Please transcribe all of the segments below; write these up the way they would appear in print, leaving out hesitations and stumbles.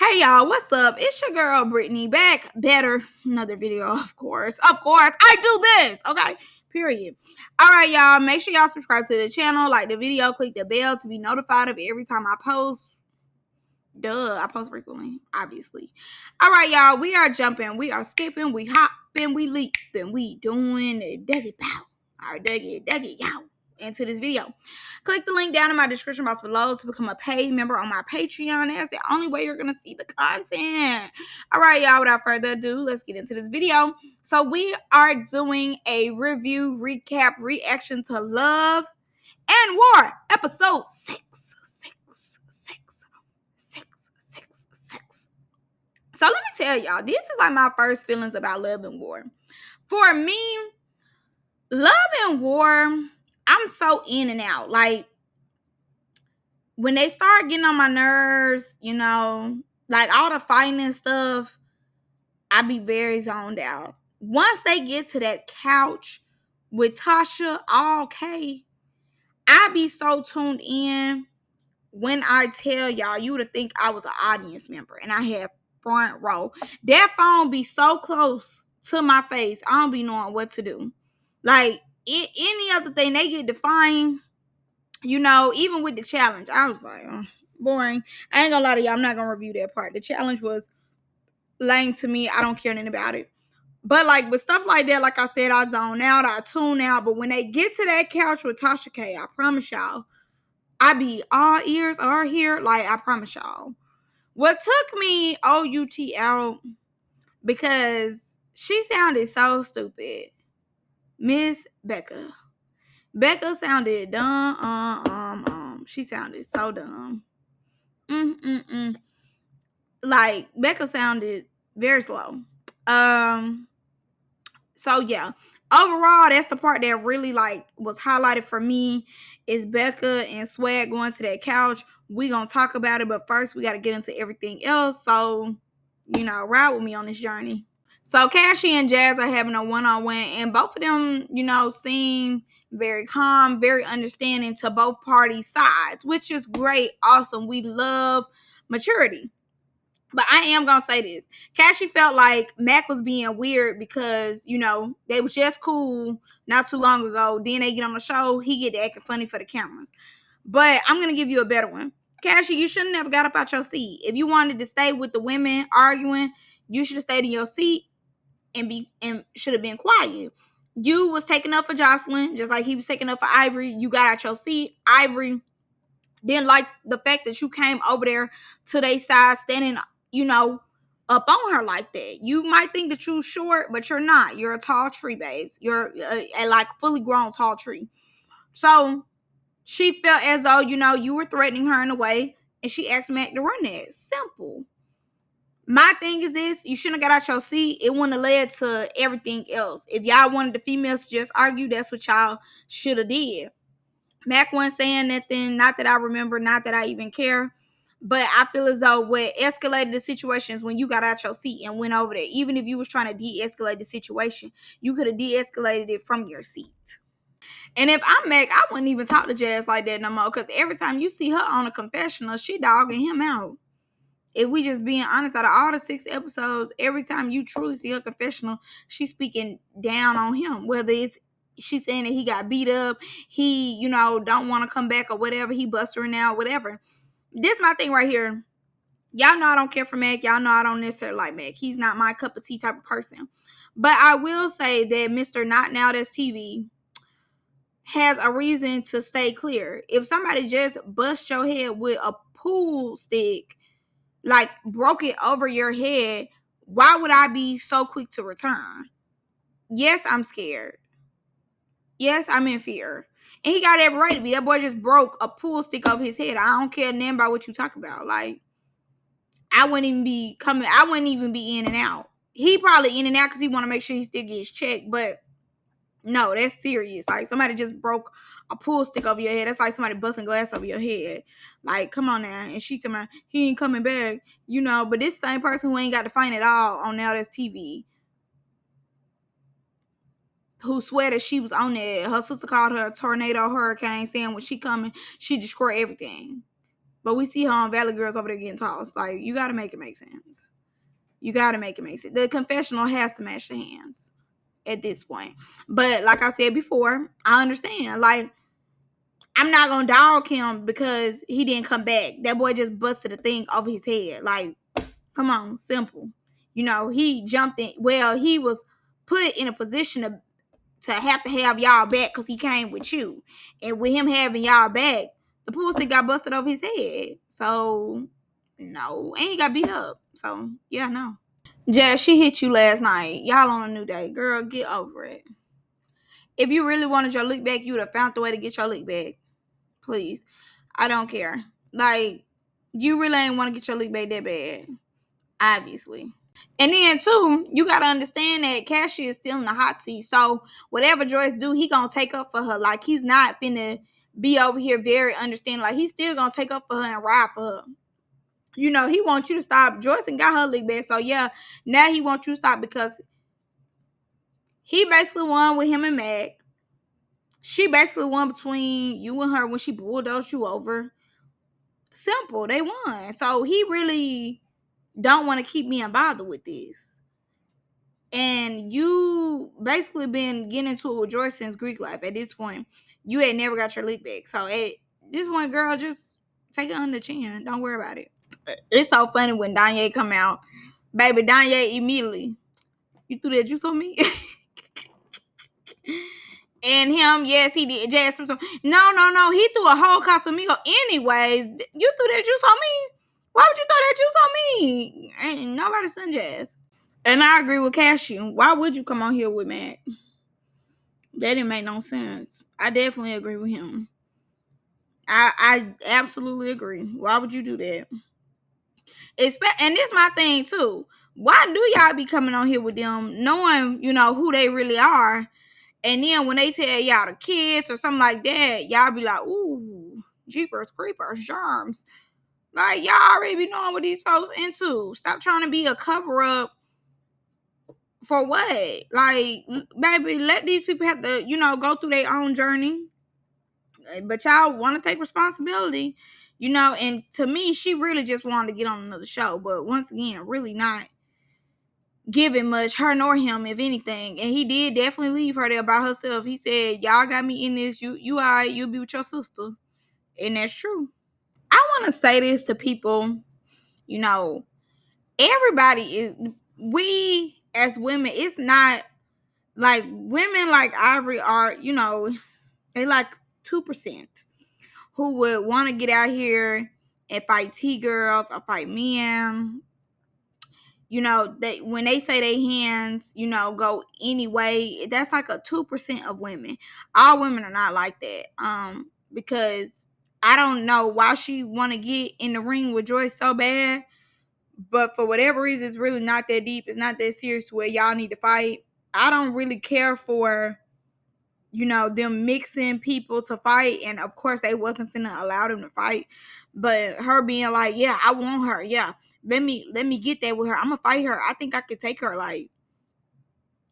Hey y'all, what's up? It's your girl Brittany back. Better. Another video, of course. Of course. I do this. Okay. Period. Alright, y'all. Make sure y'all subscribe to the channel, like the video, click the bell to be notified of every time I post. I post frequently, obviously. Alright, y'all. We are jumping, we are skipping, we hopping, we leaping, we doing the Dougie pow. Alright, Dougie, y'all. Into this video. Click the link down in my description box below to become a paid member on my Patreon. That's the only way you're going to see the content. All right, y'all, without further ado, let's get into this video. So we are doing a review, recap, reaction to Love and War, episode 6. So let me tell y'all, this is like my first feelings about Love and War. For me, Love and War, I'm so in and out. Like, when they start getting on my nerves, like all the fighting and stuff, I be very zoned out. Once they get to that couch with Tasha, okay, I be so tuned in. When I tell y'all, you would think I was an audience member and I had front row. That phone be so close to my face, I don't be knowing what to do. Like, any other thing, they get defined. Even with the challenge, I was like, boring. I ain't gonna lie to y'all, I'm not gonna review that part. The challenge was lame to me. I don't care anything about it. But like with stuff like that, like I said, I zone out, I tune out. But when they get to that couch with Tasha K, I promise y'all, I be all ears are here. Like, I promise y'all. What took me OUT out, because she sounded so stupid. Miss Becca. Becca sounded dumb. She sounded so dumb. Like, Becca sounded very slow. So yeah. Overall, that's the part that really like was highlighted for me, is Becca and Swag going to that couch. We gonna talk about it, but first we gotta get into everything else. So, ride with me on this journey. So Cashy and Jazz are having a one-on-one, and both of them, seem very calm, very understanding to both parties' sides, which is great, awesome. We love maturity. But I am going to say this. Cashy felt like Mac was being weird because, they was just cool not too long ago. Then they get on the show. He get to acting funny for the cameras. But I'm going to give you a better one. Cashy, you should have never got up out your seat. If you wanted to stay with the women arguing, you should have stayed in your seat and should have been quiet. You was taking up for Jocelyn, just like he was taking up for Ivory. You got out your seat. Ivory didn't like the fact that you came over there to their side standing, up on her like that. You might think that you're short, but you're not. You're a tall tree, babes. You're a like fully grown tall tree. So she felt as though, you were threatening her in a way, and she asked Mac to run that. Simple. My thing is this: you shouldn't have got out your seat. It wouldn't have led to everything else. If y'all wanted the females to just argue, that's what y'all should have did. Mac wasn't saying nothing, not that I remember, not that I even care. But I feel as though what escalated the situation is when you got out your seat and went over there. Even if you was trying to de-escalate the situation, you could have de-escalated it from your seat. And if I'm Mac, I wouldn't even talk to Jazz like that no more, because every time you see her on a confessional, she dogging him out. If we just being honest, out of all the 6 episodes, every time you truly see her confessional, she's speaking down on him. Whether it's she's saying that he got beat up, he, don't want to come back or whatever, he busted her out, whatever. This my thing right here. Y'all know I don't care for Mac. Y'all know I don't necessarily like Mac. He's not my cup of tea type of person. But I will say that Mr. Not Now That's TV has a reason to stay clear. If somebody just bust your head with a pool stick, like broke it over your head, why would I be so quick to return? Yes, I'm scared. Yes, I'm in fear. And he got every right to be. That boy just broke a pool stick over his head. I don't care nothing about what you talk about. Like, I wouldn't even be coming. I wouldn't even be in and out. He probably in and out because he want to make sure he still gets checked. But no, that's serious. Like, somebody just broke a pool stick over your head. That's like somebody busting glass over your head. Like, come on now. And she told me he ain't coming back. But this same person who ain't got to fight at all on Now That's TV, who swear that she was on there. Her sister called her a tornado hurricane, saying when she coming, she destroy everything. But we see her on Valley Girls over there getting tossed. Like, you gotta make it make sense. You gotta make it make sense. The confessional has to match the hands at this point. But like I said before, I understand. Like, I'm not gonna dog him because he didn't come back. That boy just busted a thing over his head. Like, come on, simple. You know, he jumped in. Well, he was put in a position to have y'all back because he came with you. And with him having y'all back, the pussy got busted over his head. So, no. And he got beat up. So, yeah, no. Jazz, she hit you last night. Y'all on a new day. Girl, get over it. If you really wanted your lick back, you would have found the way to get your lick back. Please. I don't care. Like, you really ain't want to get your lick back that bad. Obviously. And then too, you gotta understand that Cashy is still in the hot seat. So whatever Joyce do, he gonna take up for her. Like, he's not finna be over here very understanding. Like, he's still gonna take up for her and ride for her. You know, he wants you to stop. Joyce and got her lick back. So yeah, now he wants you to stop because he basically won with him and Mac. She basically won between you and her when she bulldozed you over. Simple, they won. So he really don't want to keep being bothered with this. And you basically been getting into it with Joyce since Greek life. At this point, you had never got your lick back. So at this point, girl, just take it on the chin. Don't worry about it. It's so funny when Danye come out. Baby, Danye immediately, you threw that juice on me? And him, yes, he did. Jazz, no. He threw a whole Casamigo anyways. You threw that juice on me? Why would you throw that juice on me? Ain't nobody son Jazz. And I agree with Cashy. Why would you come on here with Mac? That didn't make no sense. I definitely agree with him. I absolutely agree. Why would you do that? And this my thing too. Why do y'all be coming on here with them knowing, you know, who they really are? And then when they tell y'all the kids or something like that, y'all be like, ooh, jeepers, creepers, germs. Like, y'all already be knowing what these folks into. Stop trying to be a cover up. For what? Like, baby, let these people have to, you know, go through their own journey. But y'all want to take responsibility, you know. And to me, she really just wanted to get on another show. But once again, really not giving much, her nor him, if anything. And he did definitely leave her there by herself. He said, y'all got me in this. You all right, you'll be with your sister. And that's true. I want to say this to people, you know, everybody is, we as women, it's not like women like Ivory are, you know, they like 2% who would want to get out here and fight T-girls or fight men. You know, they when they say they hands, you know, go anyway, that's like a 2% of women. All women are not like that. Because I don't know why she want to get in the ring with Joyce so bad, but for whatever reason, it's really not that deep. It's not that serious to where y'all need to fight. I don't really care for, you know, them mixing people to fight. And of course, they wasn't finna allow them to fight. But her being like, yeah, I want her. Yeah, let me get that with her. I'm gonna fight her. I think I could take her. Like,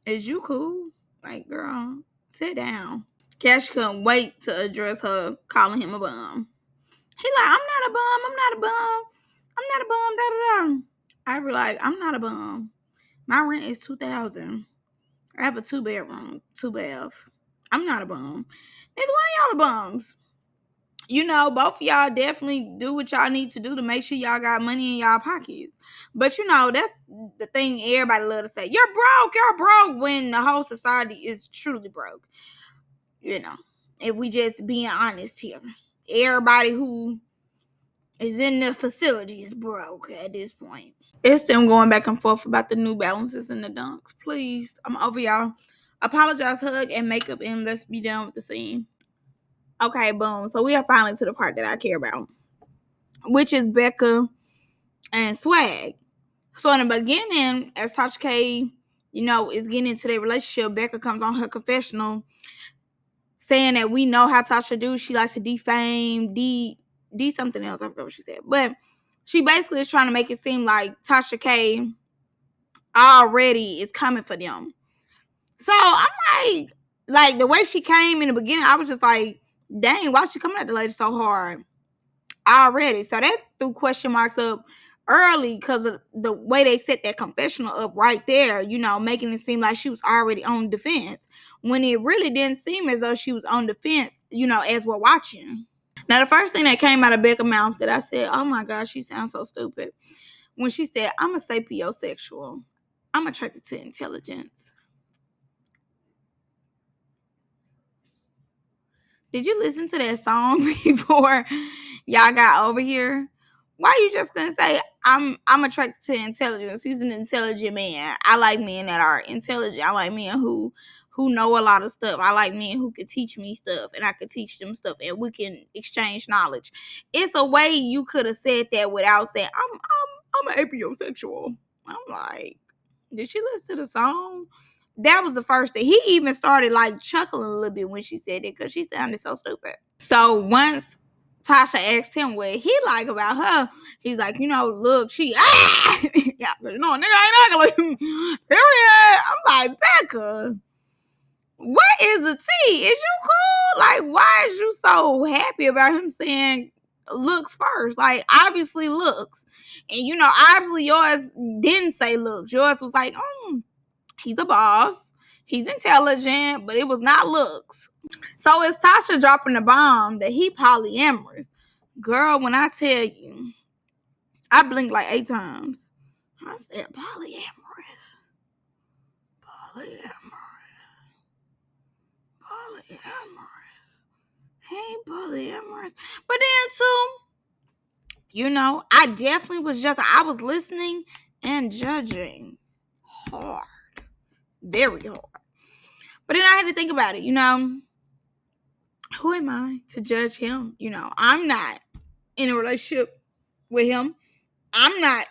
is you cool? Like, girl, sit down. Cash couldn't wait to address her calling him a bum. He like, I'm not a bum. I'm not a bum. I'm not a bum. Da da da. I be like, I'm not a bum. My rent is $2,000. I have a 2-bedroom, 2-bath. I'm not a bum. Neither one of y'all are bums. You know, both of y'all definitely do what y'all need to do to make sure y'all got money in y'all pockets. But, you know, that's the thing everybody love to say. You're broke when the whole society is truly broke. You know, if we just being honest here. Everybody who is in the facility is broke at this point. It's them going back and forth about the New Balances and the Dunks. Please, I'm over y'all. Apologize, hug, and makeup, and let's be done with the scene. Okay, boom. So we are finally to the part that I care about, which is Becca and Swag. So in the beginning, as Tasha K, you know, is getting into their relationship, Becca comes on her confessional saying that we know how Tasha do. She likes to defame, something else. I forgot what she said. But she basically is trying to make it seem like Tasha K already is coming for them. So I'm like the way she came in the beginning, I was just like, dang, why is she coming at the lady so hard? already. So that threw question marks up early because of the way they set that confessional up right there, making it seem like she was already on defense when it really didn't seem as though she was on defense, as we're watching. Now, the first thing that came out of Becca's mouth that I said, oh my gosh, she sounds so stupid, when she said, I'm a sapiosexual. I'm attracted to intelligence. Did you listen to that song before y'all got over here? Why you just gonna say I'm attracted to intelligence? He's an intelligent man. I like men that are intelligent. I like men who know a lot of stuff. I like men who can teach me stuff and I could teach them stuff and we can exchange knowledge. It's a way you could have said that without saying I'm an apiosexual. I'm like, did she listen to the song? That was the first thing. He even started like chuckling a little bit when she said it because she sounded so stupid. So once Tasha asked him what he like about her, he's like, look, she yeah, nigga ain't ugly. Period. I'm like, Becca, what is the tea? Is you cool? Like, why is you so happy about him saying looks first? Like, obviously looks. And obviously yours didn't say looks. Yours was like, he's a boss. He's intelligent, but it was not looks. So it's Tasha dropping the bomb that he polyamorous. Girl, when I tell you, I blinked like 8 times. I said, polyamorous. He ain't polyamorous. But then too, I definitely I was listening and judging hard. Very hard. But then I had to think about it, who am I to judge him? I'm not in a relationship with him. I'm not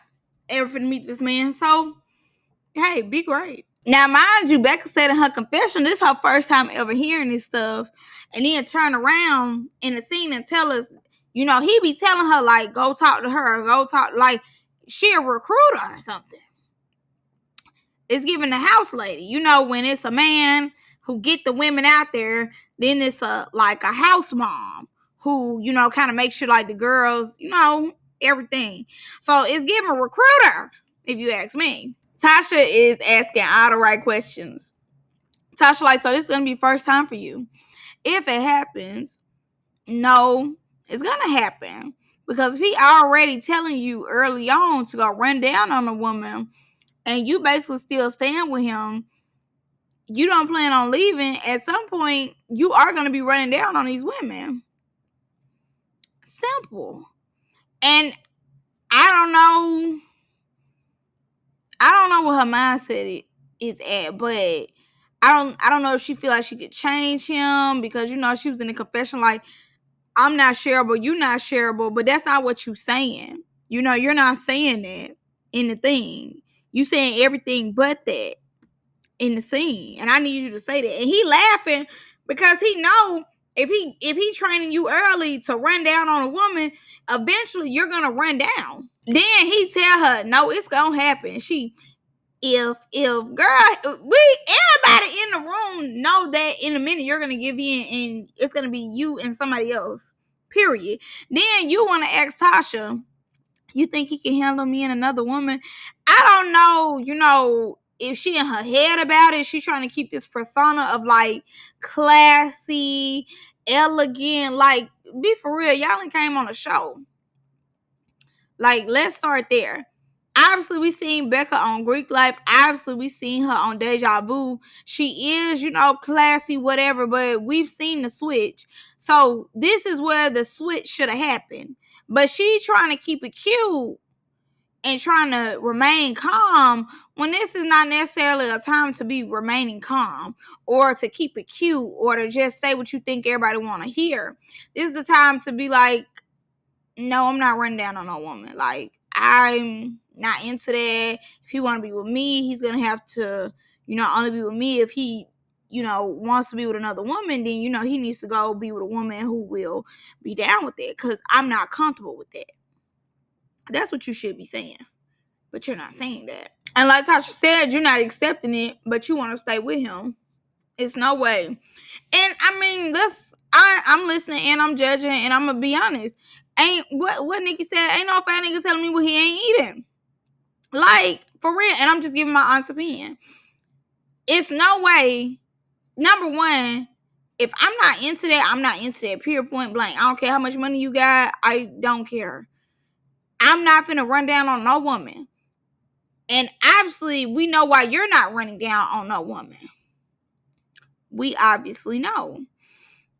ever finna meet this man. So, hey, be great. Now, mind you, Becca said in her confession, this is her first time ever hearing this stuff. And then turn around in the scene and tell us, he be telling her, like, go talk to her. Go talk, like, she a recruiter or something. It's giving the house lady. When it's a man who get the women out there, then it's a house mom who, kind of makes sure like the girls, everything. So it's giving a recruiter, if you ask me. Tasha is asking all the right questions. Tasha like, so this is going to be first time for you. If it happens, no, it's going to happen. Because if he already telling you early on to go run down on a woman and you basically still stand with him, you don't plan on leaving, at some point, you are going to be running down on these women. Simple. And I don't know what her mindset is at, but I don't know if she feel like she could change him because, she was in a confession like, I'm not shareable, you not shareable, but that's not what you saying. You're not saying that in the thing. You saying everything but that in the scene, and I need you to say that. And he laughing because he know if he training you early to run down on a woman, eventually you're gonna run down. Then he tell her, no, it's gonna happen. If girl, everybody in the room know that in a minute you're gonna give in and it's gonna be you and somebody else. Period. Then you want to ask Tasha, you think he can handle me and another woman? I don't know, if she in her head about it, she trying to keep this persona of like classy, elegant, like be for real. Y'all ain't came on a show. Like, let's start there. Obviously, we seen Becca on Greek Life. Obviously, we seen her on Deja Vu. She is, classy, whatever, but we've seen the switch. So this is where the switch should have happened. But she trying to keep it cute and trying to remain calm when this is not necessarily a time to be remaining calm or to keep it cute or to just say what you think everybody want to hear. This is the time to be like, no, I'm not running down on no woman. Like, I'm not into that. If he want to be with me, he's going to have to, only be with me. If he, wants to be with another woman, then, he needs to go be with a woman who will be down with it because I'm not comfortable with that. That's what you should be saying. But you're not saying that. And like Tasha said, you're not accepting it, but you want to stay with him. It's no way. And I mean, I'm listening and I'm judging and I'm going to be honest. Ain't what Nikki said, ain't no fat nigga telling me what he ain't eating. Like, for real. And I'm just giving my honest opinion. It's no way, number one, if I'm not into that, I'm not into that. Pure point blank. I don't care how much money you got. I don't care. I'm not finna run down on no woman. And obviously, we know why you're not running down on no woman. We obviously know.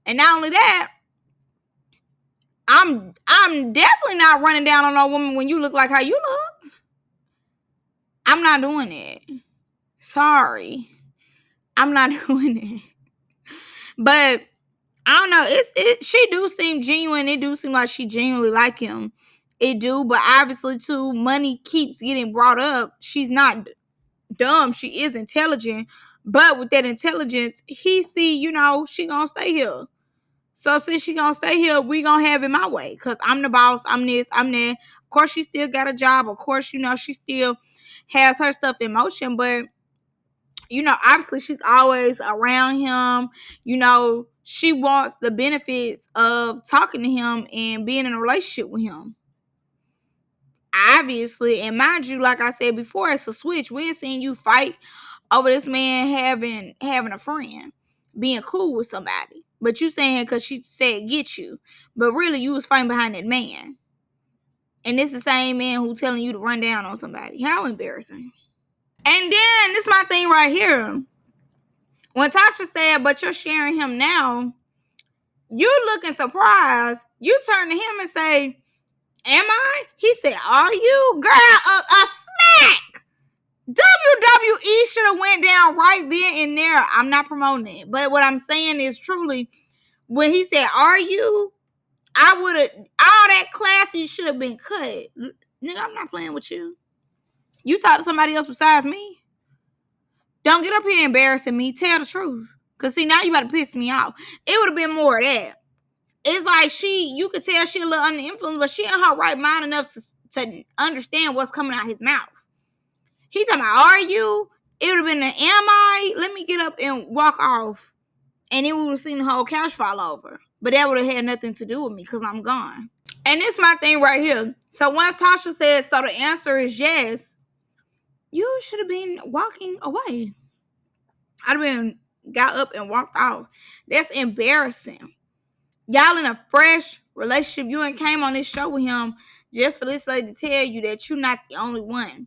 And not only that, I'm definitely not running down on no woman when you look like how you look. I'm not doing it. Sorry. I'm not doing it. But I don't know. She do seem genuine. It do seem like she genuinely like him. It do, but obviously too, money keeps getting brought up. She's not dumb. She is intelligent. But with that intelligence, he see, she gonna stay here. So since she gonna stay here, we gonna have it my way. Because I'm the boss. I'm this. I'm that. Of course, she still got a job. Of course, she still has her stuff in motion. But, obviously she's always around him. She wants the benefits of talking to him and being in a relationship with him. Obviously, and mind you, like I said before, it's a switch. We ain't seen you fight over this man having a friend, being cool with somebody. But you saying because she said get you. But really, you was fighting behind that man. And this is the same man who telling you to run down on somebody. How embarrassing. And then, this is my thing right here. When Tasha said, but you're sharing him now, you looking surprised. You turn to him and say, am I? He said, are you? Girl, a smack. WWE should have went down right then and there. I'm not promoting it. But what I'm saying is truly, when he said, are you? I would have, all that classy should have been cut. Nigga, I'm not playing with you. You talk to somebody else besides me. Don't get up here embarrassing me. Tell the truth. Because see, now you about to piss me off. It would have been more of that. It's like you could tell she a little under influence, but she in her right mind enough to understand what's coming out his mouth. He talking about, are you? It would have been an am I? Let me get up and walk off. And then we would have seen the whole couch fall over. But that would have had nothing to do with me because I'm gone. And this is my thing right here. So once Tasha said, so the answer is yes, you should have been walking away. I'd have been got up and walked off. That's embarrassing. Y'all in a fresh relationship. You ain't came on this show with him just for this lady to tell you that you're not the only one.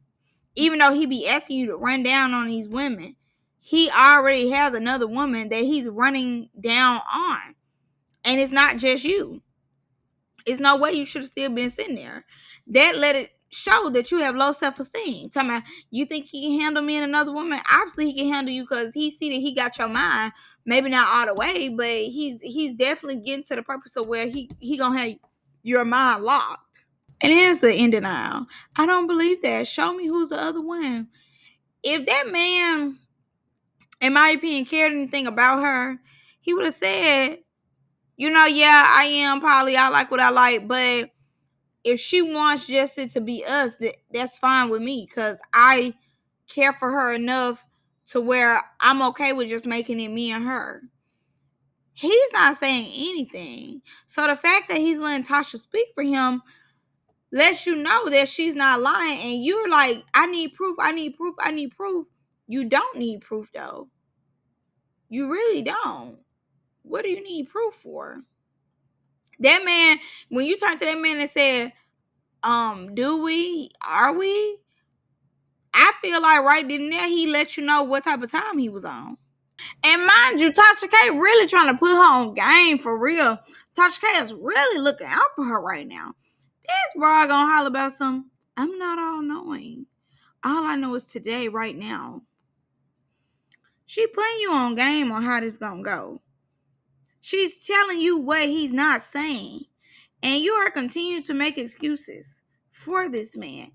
Even though he be asking you to run down on these women, he already has another woman that he's running down on. And it's not just you. It's no way you should have still been sitting there. That let it show that you have low self-esteem. Talking about, you think he can handle me and another woman? Obviously, he can handle you because he see that he got your mind. Maybe not all the way, but he's definitely getting to the purpose of where he gonna have your mind locked. And here's the in denial. I don't believe that. Show me who's the other one. If that man, in my opinion, cared anything about her, he would have said, yeah, I am poly. I like what I like, but if she wants just it to be us, that's fine with me because I care for her enough to where I'm okay with just making it me and her. He's not saying anything. So the fact that he's letting Tasha speak for him lets you know that she's not lying. And you're like, I need proof, I need proof, I need proof. You don't need proof, though. You really don't. What do you need proof for? That man, when you turn to that man and said, do we? Are we? I feel like right then and there, he let you know what type of time he was on. And mind you, Tasha K really trying to put her on game for real. Tasha K is really looking out for her right now. This bra gonna holler about some, I'm not all knowing. All I know is today, right now. She putting you on game on how this gonna go. She's telling you what he's not saying. And you are continuing to make excuses for this man.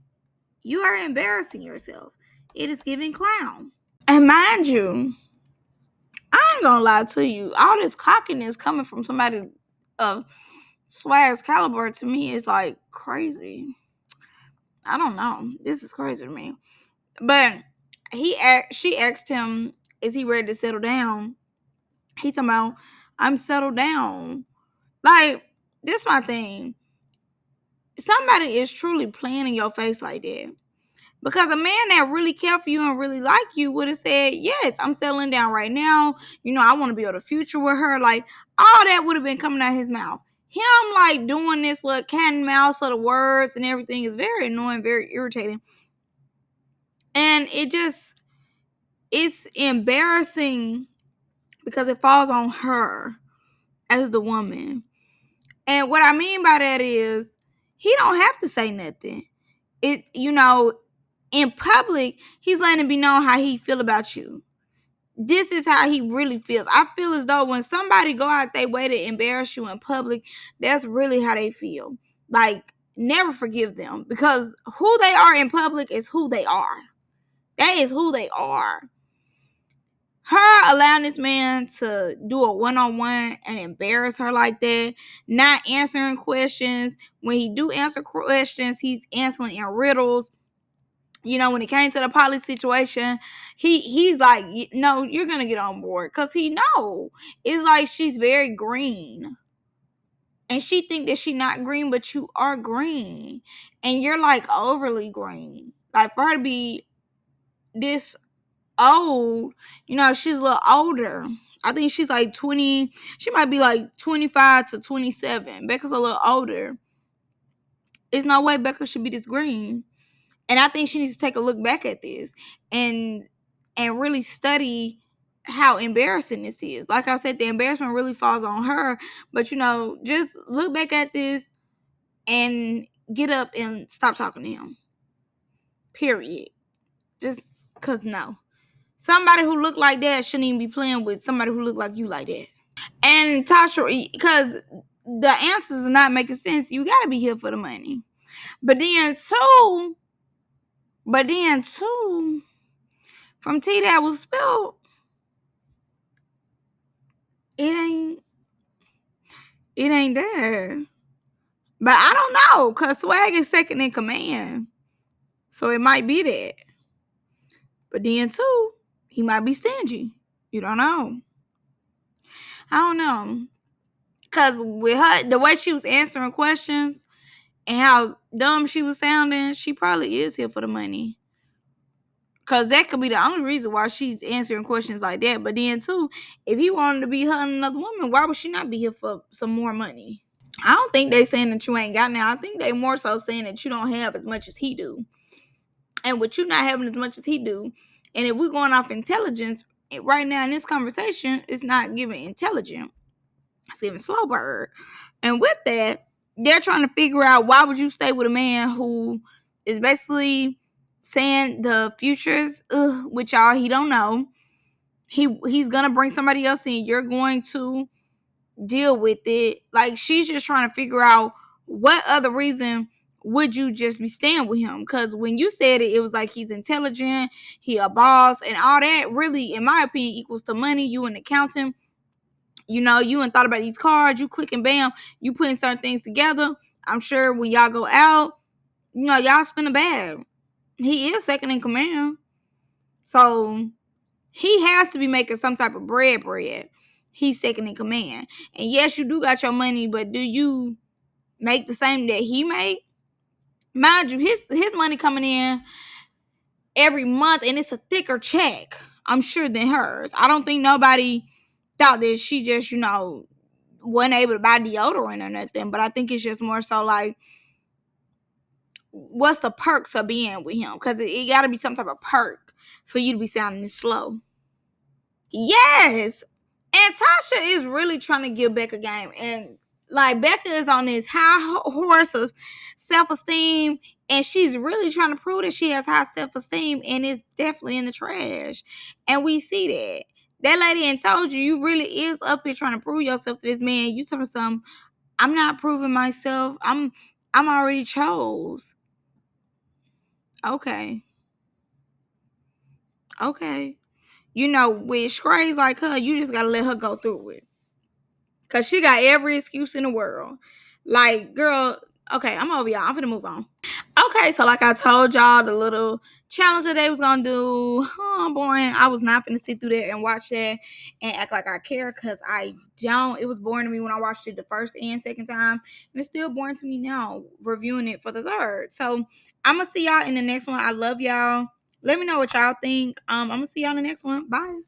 You are embarrassing yourself. It is giving clown. And mind you, I ain't gonna lie to you. All this cockiness coming from somebody of Swag's caliber to me is like crazy. I don't know. This is crazy to me. But she asked him, is he ready to settle down? He talking about, I'm settled down. Like, this my thing. somebody is truly playing in your face like that. Because a man that really care for you and really like you would have said, yes, I'm settling down right now. I want to build a future with her. Like, all that would have been coming out of his mouth. Him, like, doing this little cat and mouse of the words and everything is very annoying, very irritating. And it's embarrassing because it falls on her as the woman. And what I mean by that is he don't have to say nothing. In public, he's letting it be known how he feel about you. This is how he really feels. I feel as though when somebody go out their way to embarrass you in public, that's really how they feel. Like, never forgive them, because who they are in public is who they are. That is who they are. Her allowing this man to do a one-on-one and embarrass her like that, not answering questions. When he do answer questions, he's answering in riddles. When it came to the poly situation, he's like, no, you're gonna get on board, because he know it's like she's very green, and she think that she not green, but you are green, and you're like overly green. Like, for her to be this old, she's a little older. I think she's like 20. She might be like 25 to 27. Becca's a little older. There's no way Becca should be this green. And I think she needs to take a look back at this and really study how embarrassing this is. Like I said, the embarrassment really falls on her. But, just look back at this and get up and stop talking to him. Period. Just because, no. Somebody who look like that shouldn't even be playing with somebody who look like you like that. And Tasha, because the answers are not making sense, you got to be here for the money. But then, too, from tea that was spilled, it ain't there. But I don't know, because Swag is second in command. So it might be that. But then, too, he might be stingy. You don't know. I don't know. Because with her, the way she was answering questions and how dumb she was sounding, she probably is here for the money. Because that could be the only reason why she's answering questions like that. But then, too, if he wanted to be her and another woman, why would she not be here for some more money? I don't think they saying that you ain't got now. I think they more so saying that you don't have as much as he do. And with you not having as much as he do, and if we're going off intelligence, right now in this conversation, it's not giving intelligent. It's giving slow bird. And with that, they're trying to figure out, why would you stay with a man who is basically saying the futures with y'all, he don't know. He's gonna bring somebody else in. You're going to deal with it. Like, she's just trying to figure out what other reason would you just be staying with him? Because when you said it, it was like he's intelligent, he a boss, and all that really, in my opinion, equals to money. You an accountant. You ain't thought about these cards. You click and bam, you putting certain things together. I'm sure when y'all go out, y'all spend a bag. He is second in command. So he has to be making some type of bread. He's second in command. And yes, you do got your money, but do you make the same that he made? Mind you, his money coming in every month, and it's a thicker check, I'm sure, than hers. I don't think nobody thought that she just, wasn't able to buy deodorant or nothing. But I think it's just more so like, what's the perks of being with him? Because it got to be some type of perk for you to be sounding this slow. Yes. And Tasha is really trying to give Becca a game. And like, Becca is on this high horse of self-esteem, and she's really trying to prove that she has high self-esteem, and it's definitely in the trash. And we see that. That lady ain't told you really is up here trying to prove yourself to this man. You tell me something, I'm not proving myself. I'm already chose. Okay. With scrays like her, you just gotta let her go through it. Cause she got every excuse in the world. Like, girl, okay, I'm over y'all. I'm finna move on. Okay, so like I told y'all, the little challenge that they was gonna do. Boring. I was not gonna sit through that and watch that and act like I care, because I don't. It was boring to me when I watched it the first and second time, and it's still boring to me now reviewing it for the third. So I'm gonna see y'all in the next one. I love y'all. Let me know what y'all think. I'm gonna see y'all in the next one. Bye.